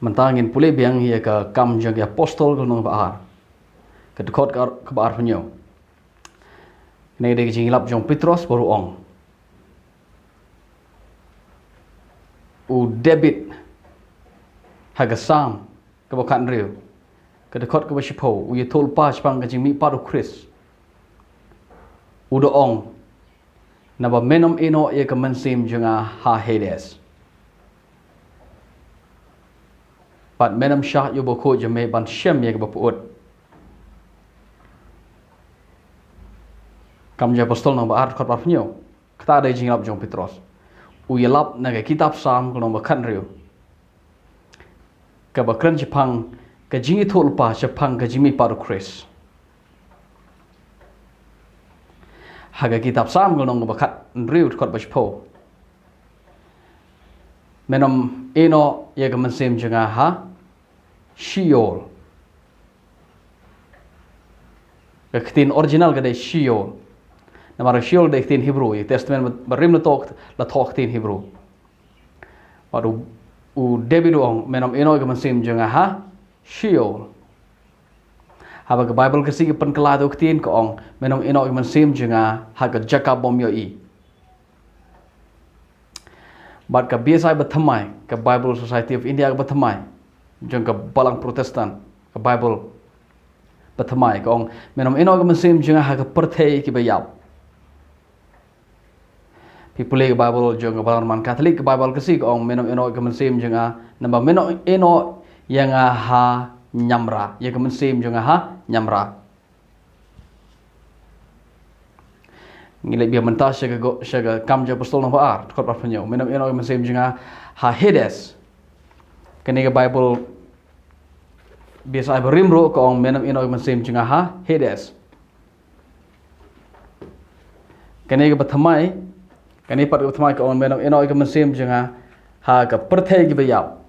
mentangin pulih biang ia ke kam jang apostol ke nong baar ke dekot ke baar punyo nei de jingilap jong Petrus baru ong u debit haga sam ke bakan riu ke dekot ke basipo u ye tol pa spang ke jing mi paru Chris u do ong na ba menom ino ye ke mensim jonga ha Hades pat menam syah yo boko jeme ban syem ye ke bapuut kam je apostol nang baar khot bafnyo kata ada jingap jong Petrus u yelap na ke kitab sam kolong bakan riu ke bakran jepang ke jingi tolpa jepang ke jimi paru Chris haga kitab sam kolong bakat riu khot baspo menom eno ye ke mensim jonga ha SHEOL ktien original ke SHEOL nama SHEOL de ktien Hebrew ye testament barim la tok ktien Hebrew baru u David ong menom eno ke mensim jonga ha SHEOL haba ke Bible ke sigi pynkylla do ktien ko ong menom eno ke mensim jonga ha ke Jacob bom yo i bat ke biasa bertemai ke Bible Society of India ke bertemai jong ke balang Protestan ke Bible bertemai ke ong menom eno ke mensim jonga ha ke perthai ki bayap people ke Bible jong ke balang man Katolik ke Bible ke si ke ong menom eno ke mensim jonga namba menom eno yang ha nyamra ye ke mensim jonga ha nyamra ngilai biar mentah syaga kam je apostol nang baar khot bafnyo menom eno ke mensim jonga ha Hades kini ke Bible biasa berimro ko ong menom ino mensim jonga ha Hades kini ke bertemai kini pat bertemai ko ong menom ino ke mensim jonga ha ke perthai ki bayap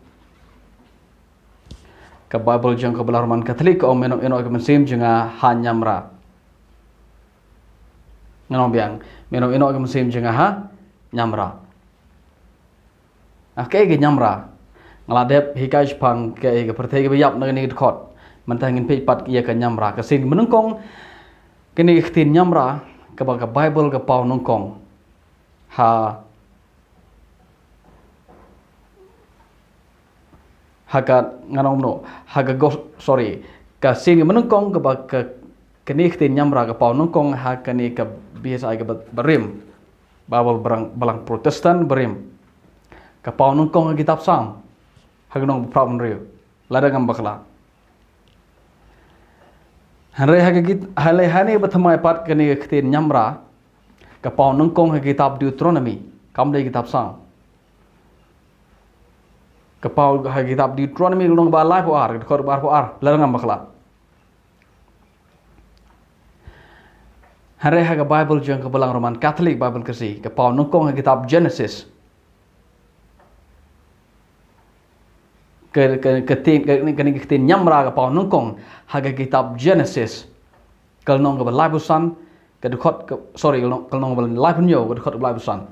ke Bible jong ke belarman Katolik ko ong menom ino ke mensim jonga ha nyamra nganong biang menom ino ke mensim jonga ha nyamra ke nyamra ngaladep hikai spang ke perthai ke bayap na ni khot mentangin pe pat ia ke nyamra ke sin menungkong kini ktien nyamra ke Bible ke pau nungkong ha haga nganong no haga sorry ke sin menungkong ke kini ktien nyamra ke pau nungkong ha kini ke biasa ke barim Bible balang Protestan barim ke pau nungkong ke kitab sam hagnong problem riu ladang bakla hanre hale hani bertemai pat kini ktien nyamra ke pau nungkong ke kitab Deuteronomy kam de kitab sang ke pau ke kitab Deuteronomy long ba lai po ar khor bar po ar ladang bakla hanre haga Bible jong ke belang Roman Catholic Bible ke si ke pau nungkong ke kitab Genesis ke ktien nyamra ke pau nungkong haga kitab Genesis kal nong ke lai busan ke dekot kal nong ke lai punyo ke dekot lai busan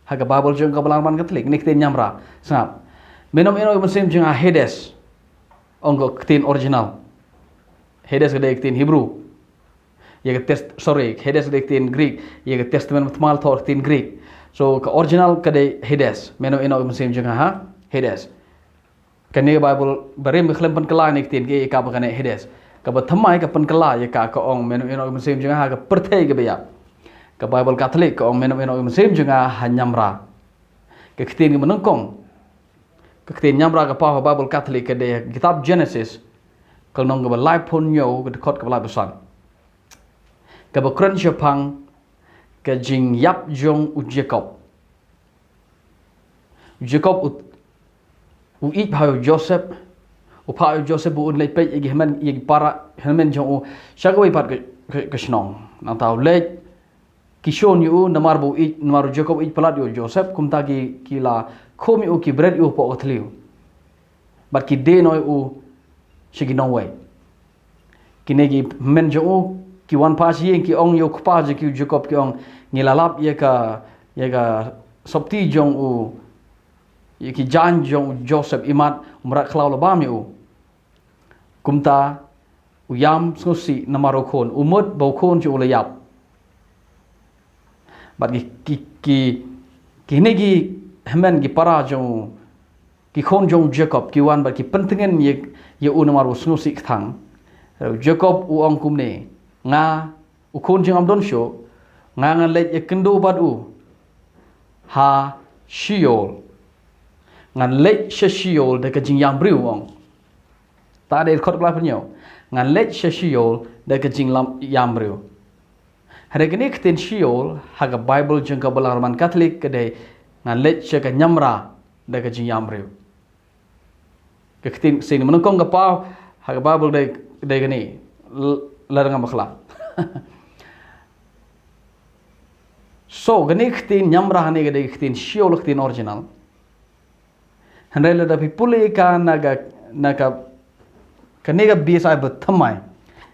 haga Bible jong ke belang Roman Catholic ni ktien nyamra sangap menom eno mensim jong Hades ong ke ktien original Hades ke ktien Hebrew ye ke Hades ke ktien Greek ye ke testament matmal thor ktien Greek so ke original ke Hades menom eno mensim jong ha Hades kini Bible barim beklem pynkylla ni ktien ke ka bakane Hades ka bertemai ke pynkylla ye ka ong menom eno mensim jonga ha ke perthai ke bayap ke Bible Katolik ke ong menom eno mensim jonga ha nyamra ke ktien menungkong ke ktien nyamra ke pau Bible Katolik ke de kitab Genesis kal nong ke lai punyo ke dekot ke lai besan ke bakran jepang ke jing yap jong u Jacob u ik pau Joseph u pau Joseph bu lei pe igi hemen igi para hemen jong u shagoi pat ke snong nang tau le kishon yu namar bu ik namar Jacob ik palat yu Joseph kum ta ki la khomi u ki bread yu po othliu bat ki de noi u shigi no way kinegi men jong u ki wan pas yin ki ong yu pa je ki Jacob ki ong ngilalap ye ka sopti jong u ki jan jong Joseph imat umrat klau labam yu kumta uyam snusi namarokon umut bokon ju ulayap bat ki negi hemen ki para jong ki khon jong Jacob ki wan bat ki pentengen ye unamaro snusi thang Jacob uong kumne nga ukon jong amdon sho nga let ye kendo bat u ha SHEOL ngan let SHEOL de ka jing yam briu ong ta de khot kla penyo ngan let SHEOL de ka jing yam briu hare gni kten SHEOL ha ga Bible jeng ka balarman Catholic ke de ngan let she ka nyamra de ka jing yam briu ke kten sin menongkong ka pa ha ga Bible de gni larang bakla so gni kten nyamra ne de kten SHEOL kten original Handai da pipuli ka naga kanega biasa bertemai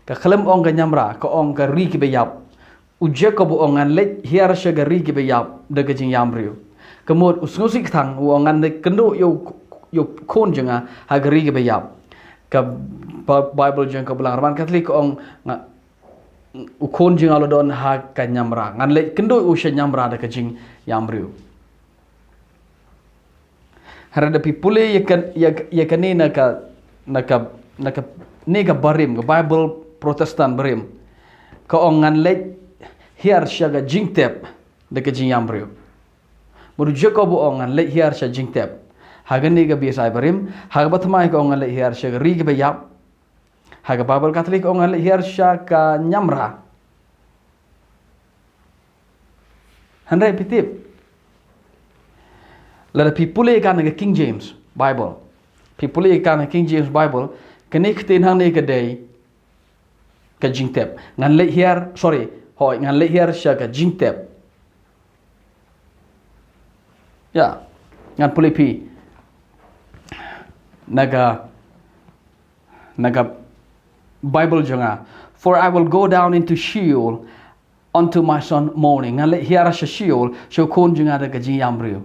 ka khalam ong ka nyamra ka ong ka ri ki bayap uje ko bu ong an let hiar sha ga ri ki bayap da ka jing yamriu kemud usngusik thang u ong an de kendo yo kon jenga ha ga ri ki bayap ka Bible jeng ka belang Roman Catholic ong u kon jenga lo don ha ka nyamra ngan let kendo u sha nyamra da ka jing yamriu Harada pipule yakani naka nega barim ga Bible Protestant barim ka ongan let hiar syaga jingtep de ka jing yambriu mudu Jacob ongan let hiar sya jingtep haga nega biasa barim haga batmai ka ongan let hiar syaga ri ga bayap haga Bible Catholic ongan let hiar sya ka nyamra handai pitip Lada pipule kan ke King James Bible. Pipule kan King James Bible kene kten hang ne ke dei ka jingtep. Ngan le hier hoi ngan le hier sya ka jingtep. Ya, ngan pule pi naga Bible jonga for I will go down into SHEOL unto my son mourning. Ngan le hier sya SHEOL sya kon jonga da ka jing yamriu.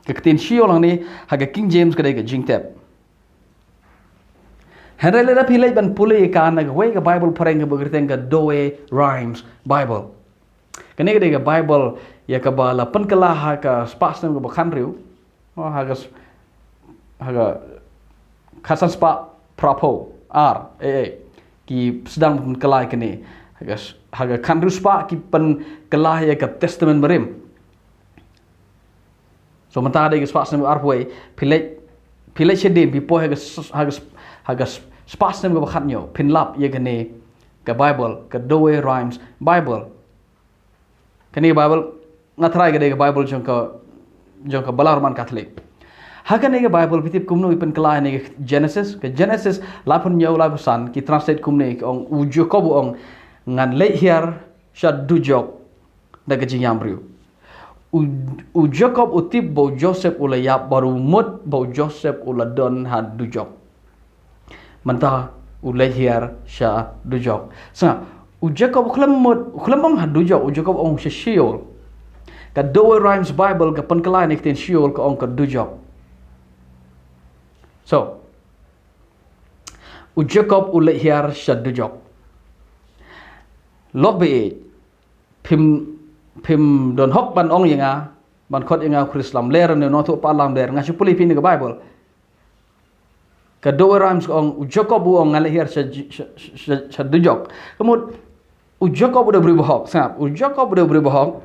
Kektin SHEOL ni haga King James kadai ka jingtep henre le rapi lai ban pule ka na we ka Bible pareng ka begerteng ka doe rhymes Bible kene kadai ka Bible ya ka bala pynkylla ha ka spas nem ka bakhan riu haga khasan spa prapo ki sedang pynkylla kene haga khanru spa ki pynkylla ya ka testament barim So mentara dia spas nem arpoi pilai sedin bipo haga spas nem ka bakhatnyo pinlap ye kene ka Bible ka doe rhymes Bible kene Bible ngatrai ka Bible jong ka balarman Catholic haga ne ka Bible pitip kumno ipen kala ne Genesis lapun nyo lapusan ki translate kumne ong Jacob ong ngan le hier sha DUJOK da ka jingyamriu u Jacob utip bo Joseph ulayap baru mut bo Joseph uladon had DUJOK manta ulayhiar sha DUJOK sa u Jacob khlam had DUJOK u Jacob ong SHEOL ka doe rhymes Bible ka pynkylla ni kten SHEOL ka ong ka DUJOK so u Jacob ulayhiar sha DUJOK lobbe pim don hok ban ong yanga ban khot yanga Islam ler ne no to palam ler ngasu puli pin ke Bible ka do rhymes ong Jacob ong ngale hier sa DUJOK kemud u Jacob udah beri bohok sap u Jacob udah beri bohok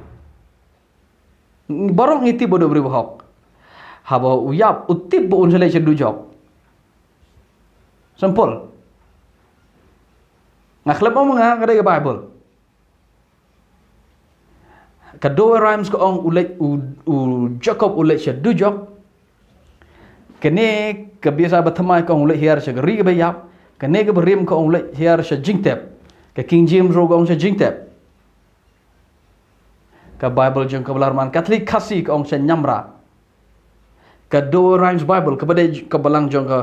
baroh ngiti udah beri bohok haba u yap utip bu unsele sa DUJOK simple ngaklep ong nga kada ke Bible Kedua rhymes ko ong Jacob ulet sya DUJOK kene kebiasa bertemai ko ong ulet hiar sya ri bayap kene ke berim ko ong ulet hiar sya jingtep ke King James ro ong sya jingtep ke Bible jong ke belarman Catholic kasih ko ong sya nyamra kedua rhymes Bible kepada ke belang jong ke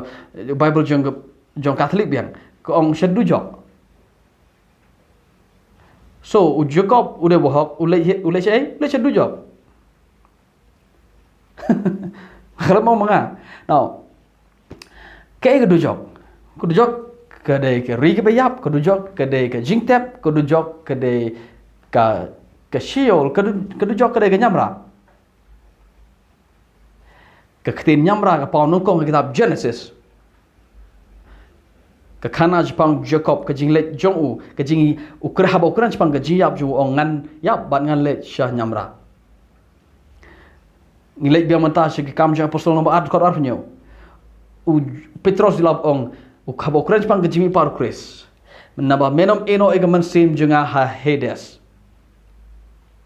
Bible jong Catholic biang ko ong sya DUJOK So, Jacob udah bohok, ulai saya DUJOK. Kalau mau menga. Now, Kaei ke DUJOK kedai ke ri ke bayap, ke DUJOK kedai ke jingtep, ke DUJOK kedai ke SHEOL, ke DUJOK kedai ke nyamra. Ke ktien nyamra ke pau nungkong ke kitab Genesis. Ke kana Jepang Jacob ke jinglet jong ke jingi ukra haba ukuran Jepang ke jiyap ju ongan yap bat ngan let syah nyamra. Ngilek biang mentah segi kam jang apostol nombor ad kot arfnyo. Petros dilap ong haba ukuran Jepang ke jimi par Chris. Menambah menom eno ega mensim junga ha Hades.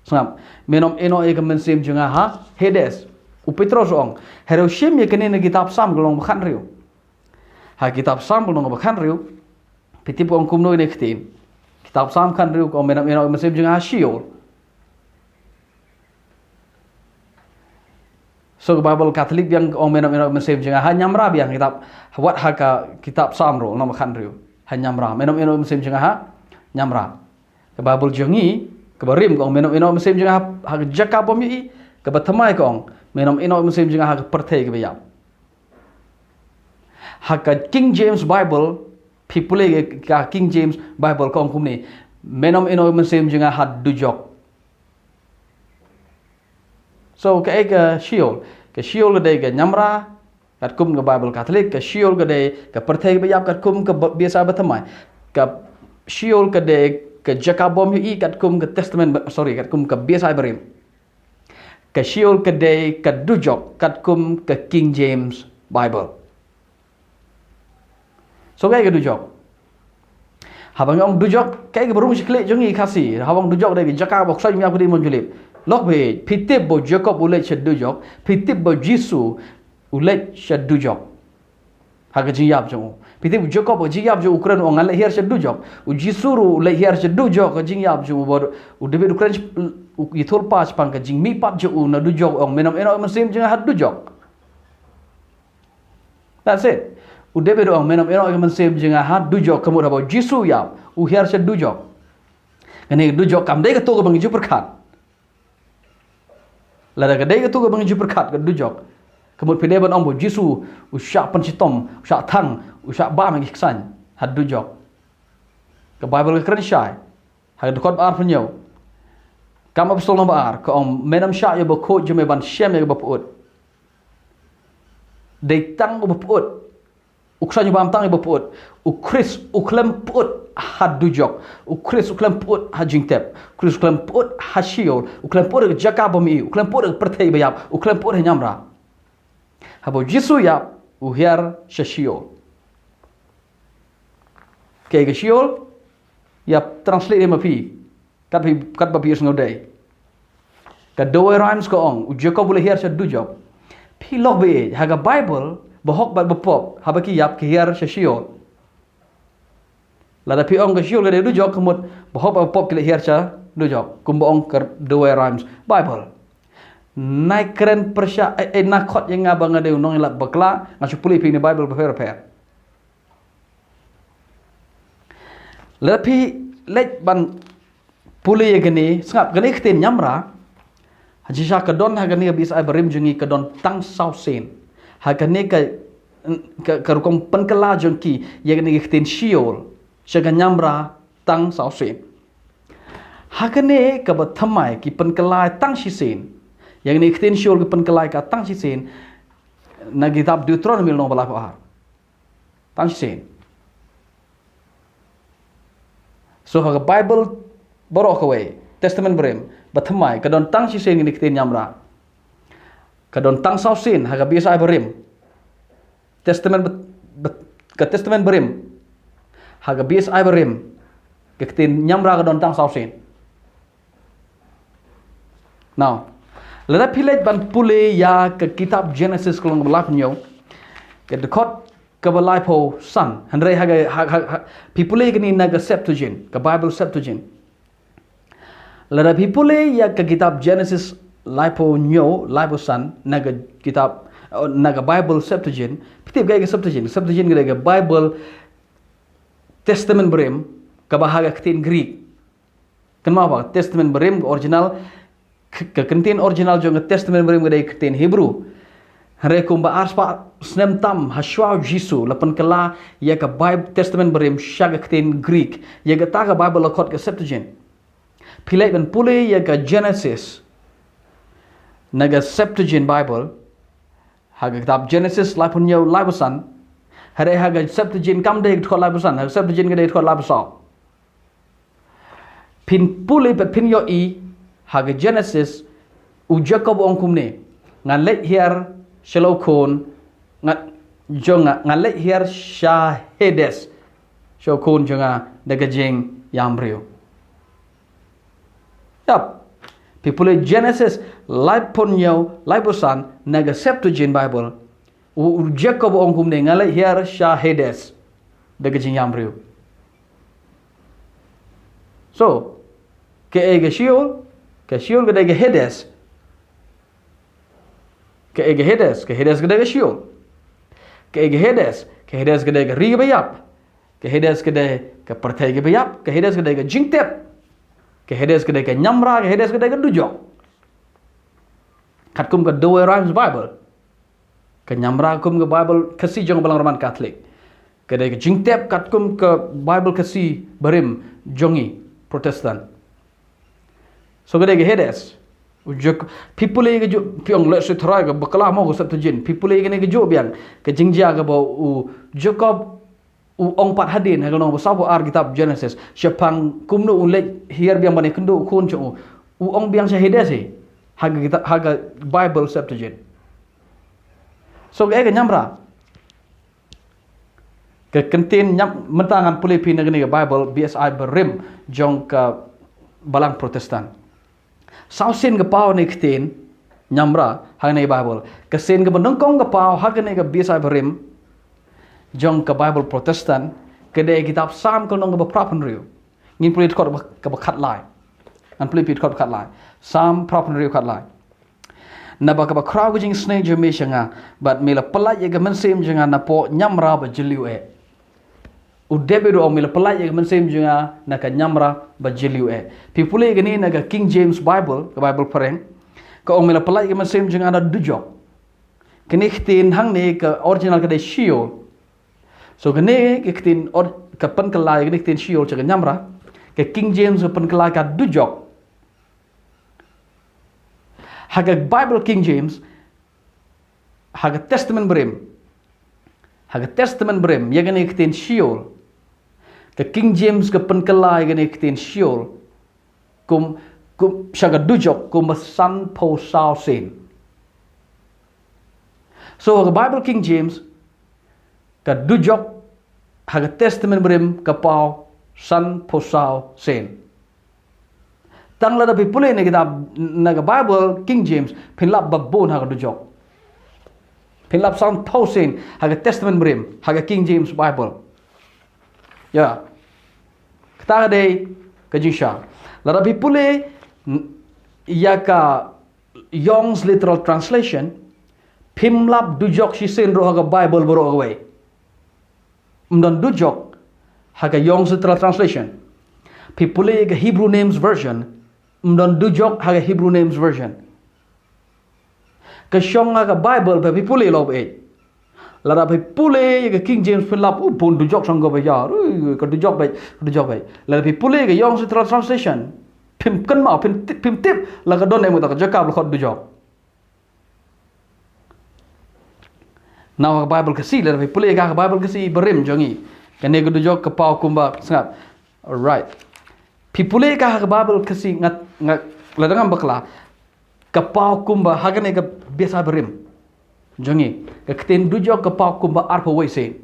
Sangap menom eno ega mensim junga ha Hades. Petros ong Heroshim ye kene ne kitab Sam golong bakhan riu. Ha kitab Sam golong bakhan riu. Pitip ong kumno ne ktien. Kitab Sam kan riu ko menom eno ega mensim junga ha SHEOL. So Bible Katolik yang menom mesem jangan hanya nyamra biang kitab wat haka kitab Samro nama khandriu hanya nyamra menom mesem jangan ha nyamra ke Bible jangi ke barim ko menom mesem jangan ha jaka bomi ke batamai ko menom mesem jangan ha perthai ke bayam haka King James Bible people ke King James Bible ko kumni menom mesem jangan ha DUJOK. So ke SHEOL kedai ke nyamra kat kum ke Bible Katolik ke SHEOL kedai ke perthai bayap kat kum ke biasa bertemai ke SHEOL kedai ke Jakabom yu kat kum ke testament kat kum ke biasa barim ke SHEOL kedai ke DUJOK kat kum ke King James Bible. So ke DUJOK habang ong DUJOK ke berung siklik jongi kasi habang DUJOK dai ke Jakabok sai mi aku di monjulip. Lokbe pitip bo Jacob ulet sya DUJOK, pitip bo Jisu ulet sya DUJOK. Haga jiyap jong. Pitip bo Jacob bo jiyap jong Ukraine ongan le hier sya DUJOK. U Jisu ru le hier sya DUJOK ka jiyap jong bo u debet Ukraine yithol pas pang ka jing mi pat jo na DUJOK ong menom eno mesim jeng hat DUJOK. That's it. U debet ong menom eno mesim jeng hat DUJOK kemud bo Jisu ya u hier sya DUJOK. Kene DUJOK kam dei ka to bang ju perkat. Lada kedai ke tu ke bangju berkat ke DUJOK. Kemud pide ban ombo Jisu usyak pencitom, usyak tang, usyak ba magi ksan had DUJOK. Ke Bible ke keren syai. Ha dekot ar penyo. Kam apostol nombor ar ke om menam syak ye bokot jeme ban syem ye boput. Dei tang boput. Uksan bam tang ye boput. Ukris uklem put had DUJOK. Ukris uklem put had jingtep. Ukris uklem put had SHEOL. Uklem put ke Jakabomi. Uklem put ke perthai bayap. Uklem put nyamra. Habo Jisu ya uhiar SHEOL. Ke SHEOL ya translate ma pi. Kat ba pi snodai. Ka doe rhymes ko ong u Jacob boleh hiar DUJOK. Pi log be haga Bible bahok bat bepop habaki yap ke hiar SHEOL. Lada pi ong ke SHEOL ke DUJOK kemud bahop pop kile hiar cha DUJOK kumbo ong ke dua rhymes Bible naik keren persya nakot yang ngabang ada unong ilat bakla ngasu puli pi ni Bible beper lada pi let ban puli ye geni sangap geni ktien nyamra jingshisha kedon ha geni bisa barim jungi kedon tang sau sien ha geni ke rukong pynkylla jongki ye geni ktien SHEOL Syaga nyamra tang sau sien. Hakane ke bathamai ki pynkylla tang si sien. Yang ni ktien SHEOL ke pynkylla ka tang si sien. Na kitab Deuteronomy no bala har. Tang si sien. So ha Bible baroh kawei, testament barim, bathamai ka don tang si sien ni ktien nyamra. Ka don tang sau sien ha biasa barim. Testament ke testament barim. Haga bias ai barim ke ktien nyamra ke don tang sau sien. Now, lada pilet ban pule ya ke kitab Genesis kolong belak nyo ke dekot ke balai po san handrai haga pipule ke ni naga Septuagint ke Bible Septuagint. Lada pipule ya ke kitab Genesis laipo nyo laipo san naga kitab naga Bible Septuagint. Pitip gaya ke Septuagint gaya ke Bible Testament barim ke bahaga ktien Greek. Kenapa? Testament barim original ke ktien original jo ke testament barim ke ktien Hebrew. Hare kumba arspa snem tam hashwa jisu lapan kala ya ka Bible Testament barim shaga ktin Greek ya ka ta ka Bible lakot ka Septuagint. Pilai ban pule ya ka Genesis naga Septuagint Bible haga kitab Genesis lapun yo labusan hare haga Septuagint kam de khot labusan haga Septuagint ka de khot labusan. Pin pule pe pin yo I haga Genesis u Jacob ongkum ne ngan let here Shalom kon jonga ngalet hier shahedes shokun jonga dagajing yamrio. Yap. People Genesis live ponyo libosan naga Septuagint Bible u Jacob ongkum ne ngalet hier shahedes dagajing yamrio. So ke SHEOL ke daga Hades ke Hades ke SHEOL ke Hades ke daga ri bayap ke Hades ke daga pertai ke bayap ke Hades ke daga jingtep ke Hades ke daga nyamra ke Hades ke daga DUJOK kat kum ke dua rhymes Bible ke nyamra kum ke Bible kasi jong balang roman Katolik ke daga jingtep kat kum ke Bible kasi barim jongi Protestan so ke daga Hades ujak people lagi jo piang le se thrai ga bakla mo go Septuagint people lagi ne jo biang ke jingjia ga bo u Jacob u ong pat hadin ha no sa bo ar kitab Genesis syapang kumno le hier biang bane kendo kun cho u ong biang se Hades e haga Bible Septuagint so ga nyamra ke kentin nyam mentangan pule pin ne Bible BSI barim jong ka balang Protestan sao sen ke pau ne ktin nyamra hang ne Bible ke sen ke benongkong ke pau hang ne ke biasa barim jong ke Bible Protestan ke de kitab Sam ke nong ke prapen riu ngin pulit kot ke bakat lai an pulit pit kot kat lai Sam prapen riu kat lai na ba ke ba kraw jing snake jeme shanga but mela pelai ye ke mensem janga na po nyamra ba jeliu e u debedo o mila pelai ye mensem junga na ka nyamra ba jeliu e pipule gani na ka King James Bible ka Bible pereng ka o mila pelai ye mensem junga na DUJOK kini ktin hang ne ka original ka de SHEOL so kini ktin ka pynkylla kini ktin SHEOL ka nyamra ka King James ka pynkylla ka DUJOK haga Bible King James haga Testament barim ye gani ktin SHEOL ke King James ke pynkylla ye gani ktin SHEOL kum shaga DUJOK kum san po sao sien so haga Bible King James ke DUJOK haga Testament barim ke pau san po sao sien tang la da pipule ne kitab naga Bible King James pinlap babon haga DUJOK pinlap san po sien haga Testament barim haga King James Bible ya kita de ke jingshisha la da pipule ya ka Young's literal translation pimlap DUJOK si sen ro haga Bible boro kawei mdon DUJOK haga Young's literal translation pipule ke Hebrew names version mdon DUJOK haga Hebrew names version ke syong haga Bible pe pipule lob e la da pipule ke King James pinlap pun DUJOK sang go ba ya ke DUJOK bai la da pipule ke Young's literal translation pim kan ma pim tip la ka don emo ta ka jakab khot DUJOK now Bible kasi la pipule ka Bible kasi barim jongi kene ke DUJOK ke pau kumba sangat alright pipule ka Bible kasi ngat la dengan bakla ke pau kumba hagane ke biasa barim jongi ke kten DUJOK ke pau kumba arpo wese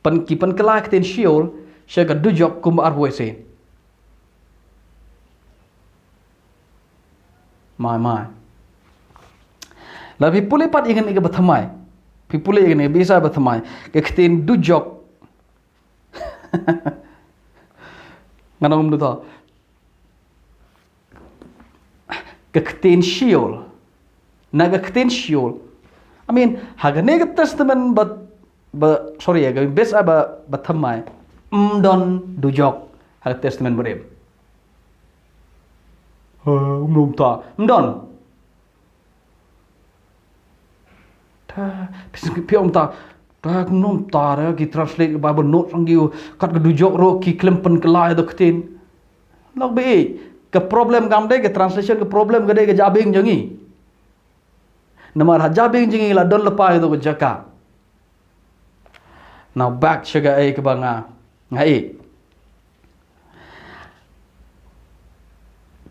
pynkylla kten SHEOL shaga DUJOK kumba arpo wese mai la pipule pat ingin ke bathamai pipule ingin biasa bathamai ke kten DUJOK nganong mdu ke kten SHEOL naga kten SHEOL I mean haga nega testament but sorry ya bes aba bathamai mdon DUJOK haga testament barim mdon Pi om ta nom ta ra ki translate Bible note sang you kat ke dujok ro ki klempen kelai do ktin. Log be ke problem gam de ke translation ke problem ke de ke jabing jangi. Namar jabing jangi la don lepa do ke jaka. Now back sugar ai ke banga ngai.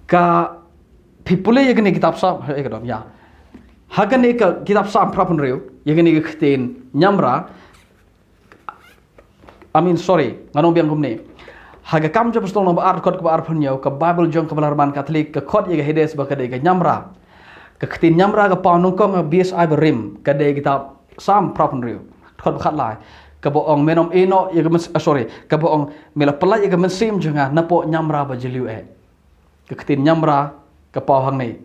Ka pipule ye kene kitab sam ai kedom ya. Hagan ne ka kitab sam prapun reu ye kene ke ktin nyamra. Nganong biang kumne. Haga kam jo pastol no ar kot ke ar punyo ke Bible jong ke belarman Katolik ke kot ye ke hedes ba kedai ke nyamra. Ke ktin nyamra ke pa nongkong bias ai barim kedai kitab sam prapun reu. Kot khat lai. Ke boong menom eno ye ke boong mela pelai ye ke mensim jonga napo nyamra ba jeliu ke ktin nyamra ke pa hang nei.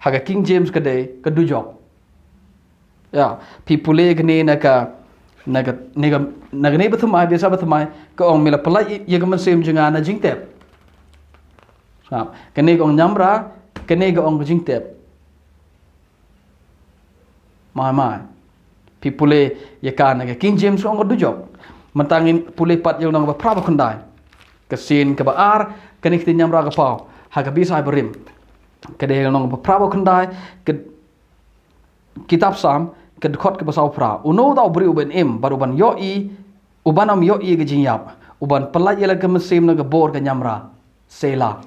Haga King James kedai ke DUJOK. Ya, pipule gene naga ne bathumai biasa bathumai ke ong mela pelai ye ke mensim jonga na jingtep. Sap, kene ke ong nyamra, kene ke ong jingtep. Mai pipule ye ka naga King James ong DUJOK. Mentangin pule pat yang nang ba praba kundai. Ke sien ke baar kene ktin nyamra ke pau. Haga bisa barim. Kedai nong prabo kendai ke kitab sam ke dekot ke basau pra uno tau beri uban baru ban yoi ubanam yoi ke jinyap uban pelai yela ke mesim na ke bor ke nyamra sela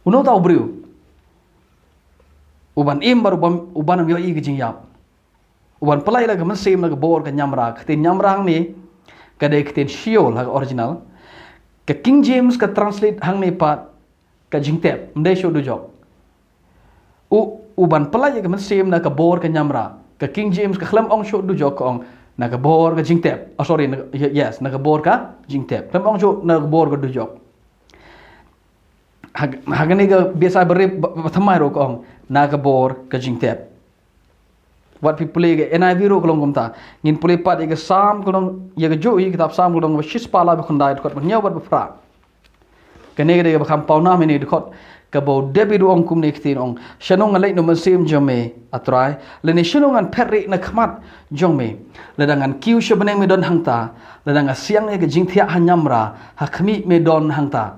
uno tau beri uban baru ubanam yoi ke jinyap uban pelai yela ke mesim na ke bor ke nyamra ketin nyamra ni kedai ketin SHEOL hak original ke King James ke translate hang ni pat ke jingtep mde sho DUJOK uban pelai ke mesim na ke bor ke nyamra ke King James ke khlem ong sho DUJOK ke ong na ke bor ke jingtep na ke bor ka jingtep khlem ong sho na ke bor ke DUJOK hagani ke biasa beri thamai ro ke ong na ke bor ke jingtep wat people ke NIV ro kolong kumta ngin pule pat ke sam kolong ye ke jo i kitab sam kolong shis pala be khundai kot nyaw bat befra kene ke bakam pauna meni dekot ke bo debi ong kum ne ktin ong shanong alai no mesim jome atrai le ne shanong an perri na khmat jome le dangan kiu shebene me don hangta le dangan siang ke jingthia hanyamra hakmi me don hangta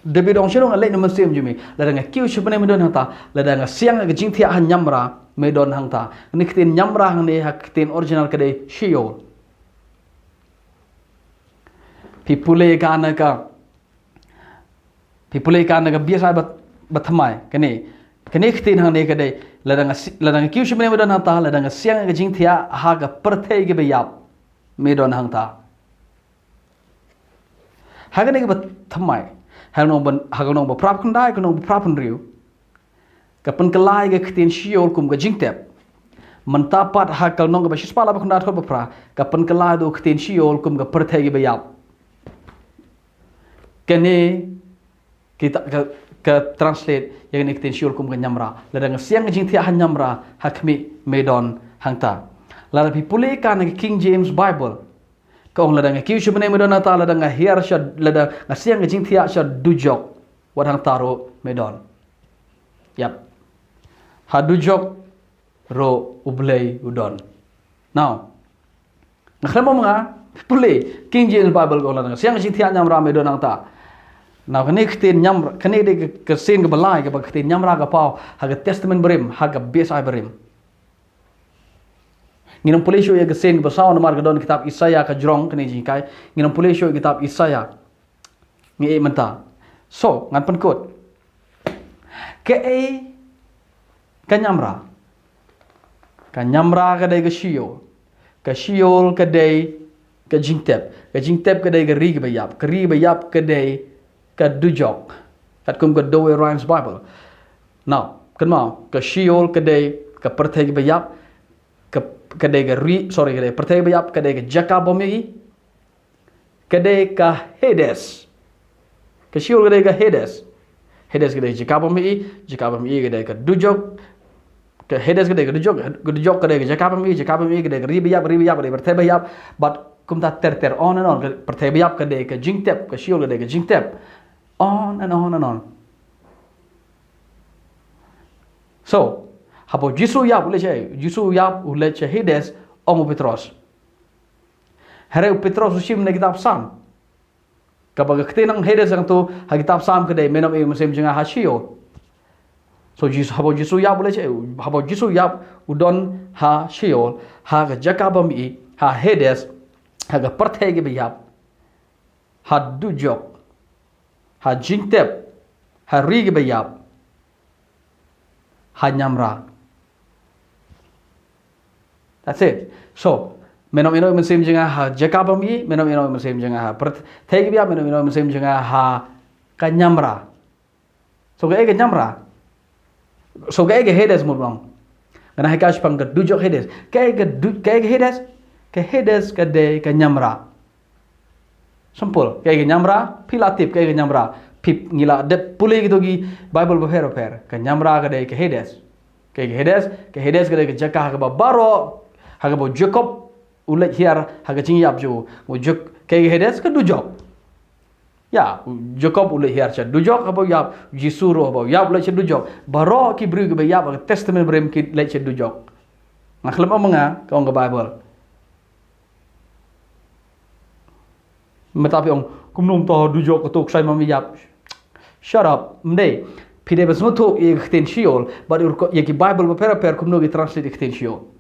debi ong shanong alai no mesim jome le dangan kiu shebene me don hangta le dangan siang ke jingthia hanyamra me don hangta ni ktin nyamra hang ne haktin original ke de SHEOL pipule ka naga biasa bathamai kene ktin hang ne kadai ladang kiu shimne me don hangta ladang siang ga jingthia ha ga perthei ge bayap me don hangta haga ne ga bathamai hagano ba prap kundai kono prap riu kapan kelai ge ktin SHEOL kum ga jingtep mentapat hakal nong ba shispala ba kundai thot ba pra kapan kelai do ktin SHEOL kum ga perthei ge bayap kene kita ke translate yang ni ktin SHEOL kum ke nyamra ladang siang jing thia han nyamra hakmi medon hangta la pipule kan ke King James Bible ka ong ladang kiu shubne medon ata ladang hiar sha ladang siang jing thia sha DUJOK wadang taro medon yap ha DUJOK ro ublei udon now nakhlamo mga pipule King James Bible ko ladang siang jing thia nyamra medon hangta. Now kene ktin nyamra kene de ke sen ke balai ke ktin nyamra ka pau haga testament barim haga biasa barim nginam pulisho ye ke sen ke basau na mar don kitab Isaya ka jrong kene jikai nginam pulisho kitab Isaya ngi menta so ngan penkot Kaei ka nyamra ka de ke SHEOL ka de ke jingtep ka de ke ri bayap ka de ke DUJOK kat kum ke doe rhymes Bible now kan mau ke SHEOL ke de ke perthei bayap ke de ke perthei bayap ke de ke jakabomi ke de ke Hades ke SHEOL ke de ke Hades ke de jakabomi ke de ke DUJOK ke Hades ke de ke DUJOK ke de ke jakabomi ke de ke ri bayap ke de perthei bayap but kum ta ter on and on ke perthei bayap ke de ke jingtep ke SHEOL ke de ke jingtep on and on. So, Hapo Jisu yap ule che Hades omo Petros. Hereu Petros usim na kitab Sam. Kapag ketinang Hades ang tu ha kitab Sam kedai menom masem jenga ha SHEOL. So hapo Jisu yap ule che hapo Jisu yap udon ha SHEOL ha ka jakabam i ha Hades ha ka perthege be yap ha DUJOK ha jingtep ha rige be yap ha nyamra. That's it. So menom masem jenga ha jakabam i menom masem jenga ha perthege be yap menom masem jenga ha ka nyamra. So ka nyamra. So kaya Hades mo bang? Kana hikash pang DUJOK Hades. Kaya Hades, ke Hades kade ke nyamra. Simple. Kaya nyamra, pilatip kaya nyamra. Pip ngila de puli gitu gi Bible berher. Ke nyamra kade ke Hades. Kaya Hades kade ke jakah ke baroh, haga bo Jacob ulet hiar haga cingyap jo. Bo Jok kaya Hades ke DUJOK. Ya, Jacob ulit hiar cha DUJOK apa yap Jisuro apa yap ulit cha DUJOK. Baroh ki beri ke yap testament barim ki ulit cha DUJOK. Ngaklem menga kau ke Bible. Metapi ong kumnum to DUJOK tu sai mami yap. Shut up. Mdei. Pide besmutu ktien SHEOL, but ye ki Bible per kumno ki translate ktien SHEOL.